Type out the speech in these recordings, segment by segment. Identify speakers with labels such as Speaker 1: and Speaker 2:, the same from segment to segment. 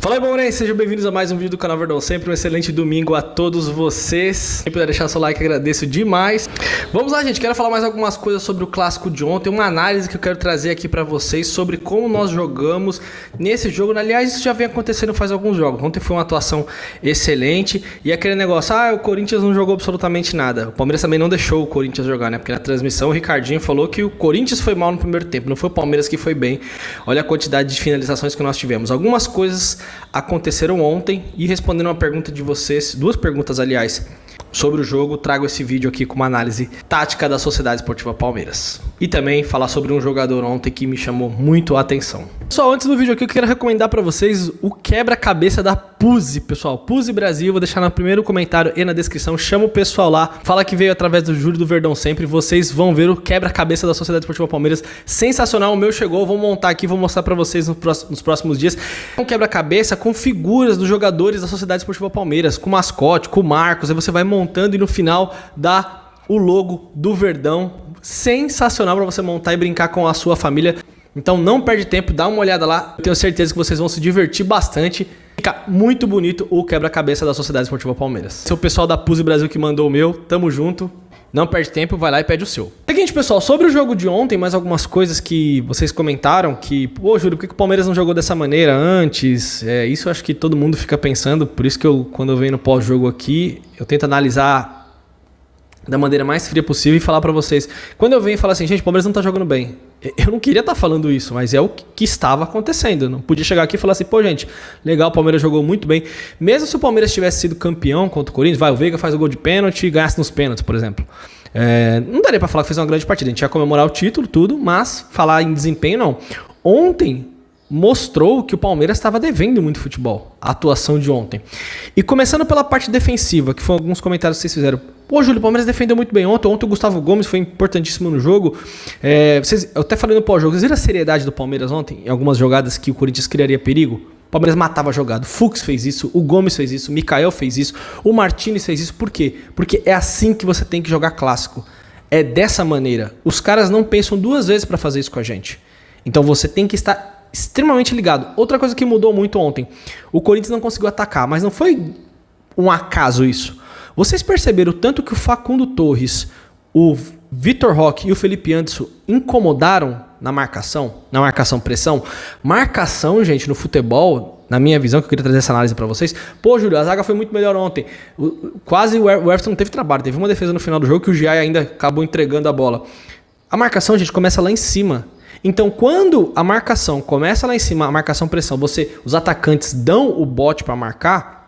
Speaker 1: Fala aí, Palmeirense, sejam bem-vindos a mais um vídeo do canal Verdão. Sempre um excelente domingo a todos vocês. Se puder deixar seu like, agradeço demais. Vamos lá, gente, quero falar mais algumas coisas sobre o clássico de ontem. Uma análise que eu quero trazer aqui pra vocês sobre como nós jogamos nesse jogo. Aliás, isso já vem acontecendo faz alguns jogos. Ontem foi uma atuação excelente. E aquele negócio, o Corinthians não jogou absolutamente nada. O Palmeiras também não deixou o Corinthians jogar, né? Porque na transmissão o Ricardinho falou que o Corinthians foi mal no primeiro tempo, não foi o Palmeiras que foi bem. Olha a quantidade de finalizações que nós tivemos. Algumas coisas aconteceram ontem e respondendo uma pergunta de vocês, duas perguntas aliás, sobre o jogo, trago esse vídeo aqui com uma análise tática da Sociedade Esportiva Palmeiras. E também falar sobre um jogador ontem que me chamou muito a atenção. Só antes do vídeo aqui eu quero recomendar para vocês o quebra-cabeça da Puzi, pessoal. Puzi Brasil, vou deixar no primeiro comentário e na descrição. Chama o pessoal lá, fala que veio através do Júlio do Verdão Sempre. Vocês vão ver o quebra-cabeça da Sociedade Esportiva Palmeiras. Sensacional, o meu chegou, vou montar aqui, vou mostrar para vocês nos próximos dias. Um quebra-cabeça com figuras dos jogadores da Sociedade Esportiva Palmeiras, com o mascote, com o Marcos. Aí você vai montando e no final dá o logo do Verdão. Sensacional para você montar e brincar com a sua família. Então não perde tempo, dá uma olhada lá. Eu tenho certeza que vocês vão se divertir bastante. Fica muito bonito o quebra-cabeça da Sociedade Esportiva Palmeiras. Esse é o pessoal da Puzi Brasil que mandou o meu. Tamo junto. Não perde tempo, vai lá e pede o seu. Seguinte, pessoal, sobre o jogo de ontem, mais algumas coisas que vocês comentaram que, pô, Júlio, por que o Palmeiras não jogou dessa maneira antes? Isso eu acho que todo mundo fica pensando, por isso que quando eu venho no pós-jogo aqui, eu tento analisar da maneira mais fria possível e falar pra vocês. Quando eu venho e falo assim, gente, o Palmeiras não tá jogando bem. Eu não queria estar falando isso, mas é o que estava acontecendo. Eu não podia chegar aqui e falar assim, pô, gente, legal, o Palmeiras jogou muito bem. Mesmo se o Palmeiras tivesse sido campeão contra o Corinthians, o Veiga faz o gol de pênalti e ganhasse nos pênaltis, por exemplo. Não daria pra falar que fez uma grande partida. A gente ia comemorar o título, tudo, mas falar em desempenho, não. Ontem mostrou que o Palmeiras estava devendo muito futebol, a atuação de ontem. E começando pela parte defensiva, que foram alguns comentários que vocês fizeram. Pô, Júlio, o Palmeiras defendeu muito bem ontem. Ontem o Gustavo Gomes foi importantíssimo no jogo. Eu até falei no pós-jogo, vocês viram a seriedade do Palmeiras ontem? Em algumas jogadas que o Corinthians criaria perigo? O Palmeiras matava a jogada. O Fux fez isso, o Gomes fez isso, o Mikael fez isso, o Martínez fez isso. Por quê? Porque é assim que você tem que jogar clássico. É dessa maneira. Os caras não pensam duas vezes para fazer isso com a gente. Então você tem que estar extremamente ligado. Outra coisa que mudou muito ontem. O Corinthians não conseguiu atacar, mas não foi um acaso isso. Vocês perceberam o tanto que o Facundo Torres, o Vitor Roque e o Felipe Anderson incomodaram na marcação pressão? Marcação, gente, no futebol, na minha visão, que eu queria trazer essa análise pra vocês. Pô, Júlio, a zaga foi muito melhor ontem. Quase o Everton não teve trabalho. Teve uma defesa no final do jogo que o Giai ainda acabou entregando a bola. A marcação, gente, começa lá em cima. Então, quando a marcação começa lá em cima, a marcação pressão, os atacantes dão o bote para marcar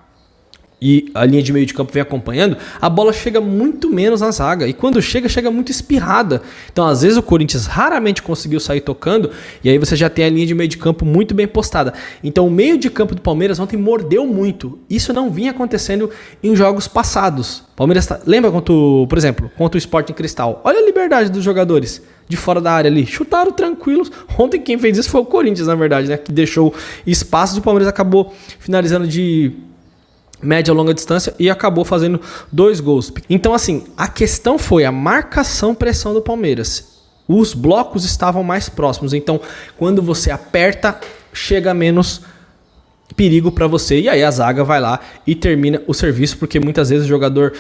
Speaker 1: e a linha de meio de campo vem acompanhando, a bola chega muito menos na zaga. E quando chega muito espirrada. Então, às vezes, o Corinthians raramente conseguiu sair tocando e aí você já tem a linha de meio de campo muito bem postada. Então, o meio de campo do Palmeiras ontem mordeu muito. Isso não vinha acontecendo em jogos passados. Palmeiras lembra por exemplo, contra o Sporting Cristal. Olha a liberdade dos jogadores de fora da área ali. Chutaram tranquilos. Ontem quem fez isso foi o Corinthians, na verdade, né? Que deixou espaços e o Palmeiras acabou finalizando de média a longa distância e acabou fazendo 2 gols. Então, assim, a questão foi a marcação-pressão do Palmeiras. Os blocos estavam mais próximos. Então, quando você aperta, chega menos perigo para você. E aí a zaga vai lá e termina o serviço, porque muitas vezes o jogador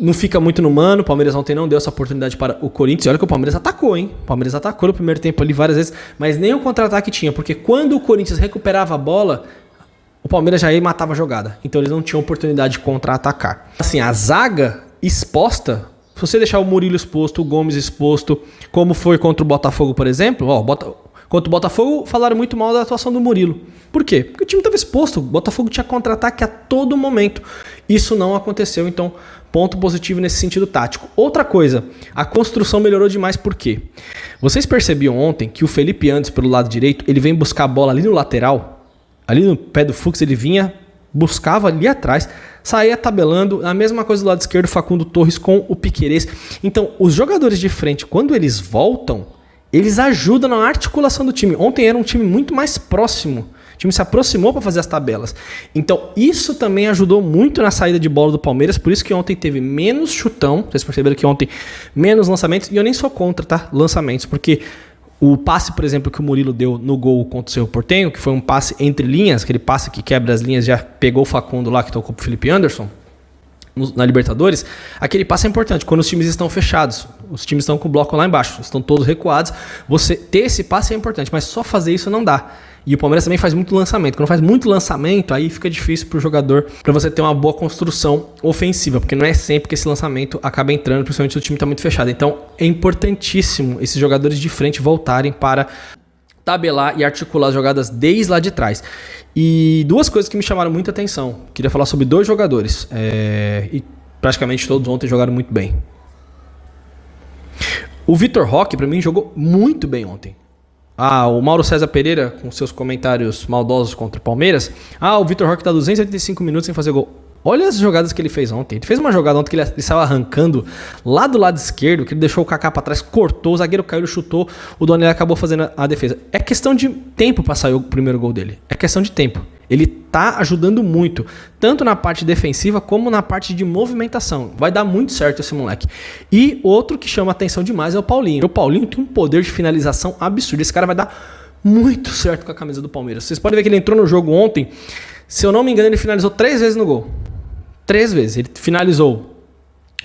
Speaker 1: não fica muito no mano. O Palmeiras ontem não deu essa oportunidade para o Corinthians. E olha que o Palmeiras atacou, hein? O Palmeiras atacou no primeiro tempo ali várias vezes, mas nem o contra-ataque tinha, porque quando o Corinthians recuperava a bola, o Palmeiras já ia e matava a jogada. Então eles não tinham oportunidade de contra-atacar. Assim, a zaga exposta, se você deixar o Murilo exposto, o Gomes exposto, como foi contra o Botafogo, por exemplo, contra o Botafogo falaram muito mal da atuação do Murilo. Por quê? Porque o time estava exposto. O Botafogo tinha contra-ataque a todo momento. Isso não aconteceu, então ponto positivo nesse sentido tático. Outra coisa, a construção melhorou demais. Por quê? Vocês percebiam ontem que o Felipe Anderson, pelo lado direito, ele vem buscar a bola ali no lateral. Ali no pé do Fux ele vinha, buscava ali atrás, saía tabelando. A mesma coisa do lado esquerdo, Facundo Torres com o Piquerez. Então, os jogadores de frente, quando eles voltam, eles ajudam na articulação do time. Ontem era um time muito mais próximo. O time se aproximou para fazer as tabelas. Então, isso também ajudou muito na saída de bola do Palmeiras. Por isso que ontem teve menos chutão. Vocês perceberam que ontem menos lançamentos. E eu nem sou contra, tá? Lançamentos. Porque O passe, por exemplo, que o Murilo deu no gol contra o Cerro Porteño, que foi um passe entre linhas, aquele passe que quebra as linhas, já pegou o Facundo lá, que tocou pro Felipe Anderson, na Libertadores, aquele passe é importante quando os times estão fechados, os times estão com o bloco lá embaixo, estão todos recuados, você ter esse passe é importante, mas só fazer isso não dá. E o Palmeiras também faz muito lançamento. Quando faz muito lançamento, aí fica difícil pro jogador, para você ter uma boa construção ofensiva, porque não é sempre que esse lançamento acaba entrando, principalmente se o time tá muito fechado. Então é importantíssimo esses jogadores de frente voltarem para tabelar e articular as jogadas desde lá de trás. E duas coisas que me chamaram muita atenção. Queria falar sobre dois jogadores. E praticamente todos ontem jogaram muito bem. O Vitor Roque, para mim, jogou muito bem ontem. O Mauro César Pereira, com seus comentários maldosos contra o Palmeiras. O Vitor Roque tá 285 minutos sem fazer gol. Olha as jogadas que ele fez ontem. Ele fez uma jogada ontem que ele estava arrancando lá do lado esquerdo, que ele deixou o Kaká para trás, cortou, o zagueiro caiu, ele chutou, o Donelli acabou fazendo a defesa. É questão de tempo para sair o primeiro gol dele. É questão de tempo. Ele tá ajudando muito, tanto na parte defensiva como na parte de movimentação. Vai dar muito certo esse moleque. E outro que chama atenção demais é o Paulinho. O Paulinho tem um poder de finalização absurdo. Esse cara vai dar muito certo com a camisa do Palmeiras. Vocês podem ver que ele entrou no jogo ontem. Se eu não me engano, ele finalizou 3 vezes no gol. 3 vezes. Ele finalizou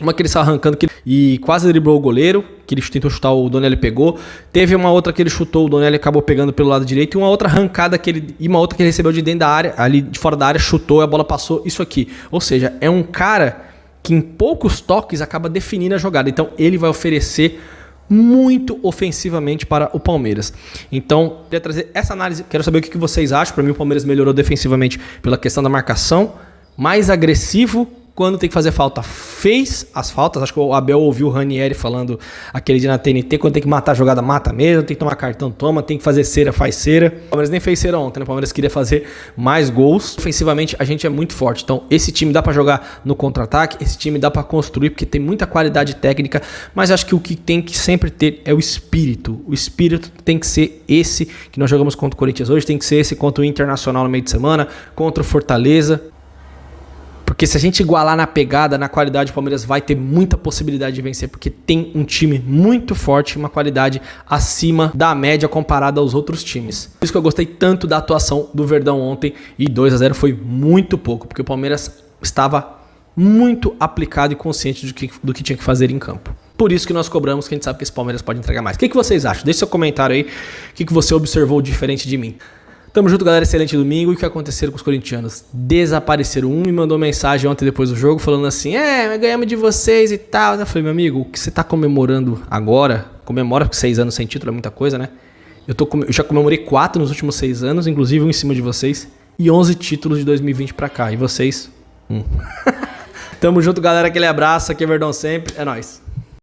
Speaker 1: uma que ele estava arrancando e quase driblou o goleiro, que ele tentou chutar, o Donelli pegou. Teve uma outra que ele chutou, o Donelli acabou pegando pelo lado direito. E uma outra arrancada e uma outra que ele recebeu de dentro da área, ali de fora da área, chutou e a bola passou. Isso aqui. Ou seja, é um cara que em poucos toques acaba definindo a jogada. Então ele vai oferecer muito ofensivamente para o Palmeiras. Então, queria trazer essa análise. Quero saber o que vocês acham. Para mim, o Palmeiras melhorou defensivamente pela questão da marcação, mais agressivo quando tem que fazer falta. Fez as faltas. Acho que o Abel ouviu o Ranieri falando aquele dia na TNT, quando tem que matar a jogada, mata mesmo, tem que tomar cartão, toma, tem que fazer cera, faz cera. O Palmeiras nem fez cera ontem, né? O Palmeiras queria fazer mais gols. Ofensivamente, a gente é muito forte. Então, esse time dá pra jogar no contra-ataque, esse time dá pra construir, porque tem muita qualidade técnica, mas acho que o que tem que sempre ter é o espírito. O espírito tem que ser esse que nós jogamos contra o Corinthians hoje, tem que ser esse contra o Internacional no meio de semana, contra o Fortaleza. Porque se a gente igualar na pegada, na qualidade, o Palmeiras vai ter muita possibilidade de vencer, porque tem um time muito forte, uma qualidade acima da média comparada aos outros times. Por isso que eu gostei tanto da atuação do Verdão ontem, e 2-0 foi muito pouco, porque o Palmeiras estava muito aplicado e consciente do que tinha que fazer em campo. Por isso que nós cobramos, que a gente sabe que esse Palmeiras pode entregar mais. O que vocês acham? Deixe seu comentário aí, o que você observou diferente de mim. Tamo junto, galera. Excelente domingo. E o que aconteceu com os corintianos? Desapareceram. Um me mandou mensagem ontem depois do jogo falando assim: ganhamos de vocês e tal. Eu falei, meu amigo, o que você tá comemorando agora? Comemora, porque 6 anos sem título é muita coisa, né? Eu já comemorei 4 nos últimos 6 anos, inclusive um em cima de vocês. E 11 títulos de 2020 pra cá. E vocês? Tamo junto, galera. Aquele abraço. Aqui é Verdão sempre. É nóis.